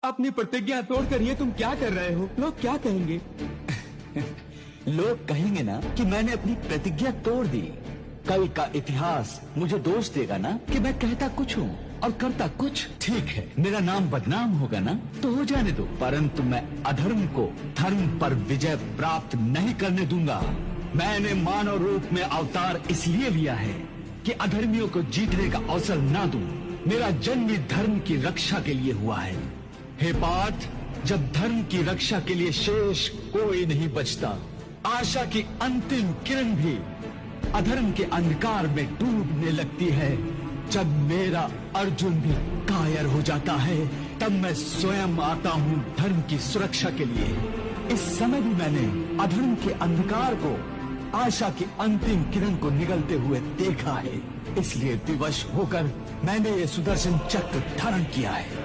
अपनी प्रतिज्ञा तोड़कर ये तुम क्या कर रहे हो? लोग क्या कहेंगे? लोग कहेंगे ना कि मैंने अपनी प्रतिज्ञा तोड़ दी। कल का इतिहास मुझे दोष देगा ना कि मैं कहता कुछ हूँ और करता कुछ। ठीक है, मेरा नाम बदनाम होगा ना तो हो जाने दो, परंतु मैं अधर्म को धर्म पर विजय प्राप्त नहीं करने दूंगा। मैंने मानव रूप में अवतार इसलिए लिया है कि अधर्मियों को जीतने का अवसर ना दूं। मेरा जन्म ही धर्म की रक्षा के लिए हुआ है। हे पार्थ, जब धर्म की रक्षा के लिए शेष कोई नहीं बचता, आशा की अंतिम किरण भी अधर्म के अंधकार में डूबने लगती है, जब मेरा अर्जुन भी कायर हो जाता है, तब मैं स्वयं आता हूँ धर्म की सुरक्षा के लिए। इस समय भी मैंने अधर्म के अंधकार को, आशा की अंतिम किरण को निगलते हुए देखा है। इसलिए विवश होकर मैंने ये सुदर्शन चक्र धारण किया है।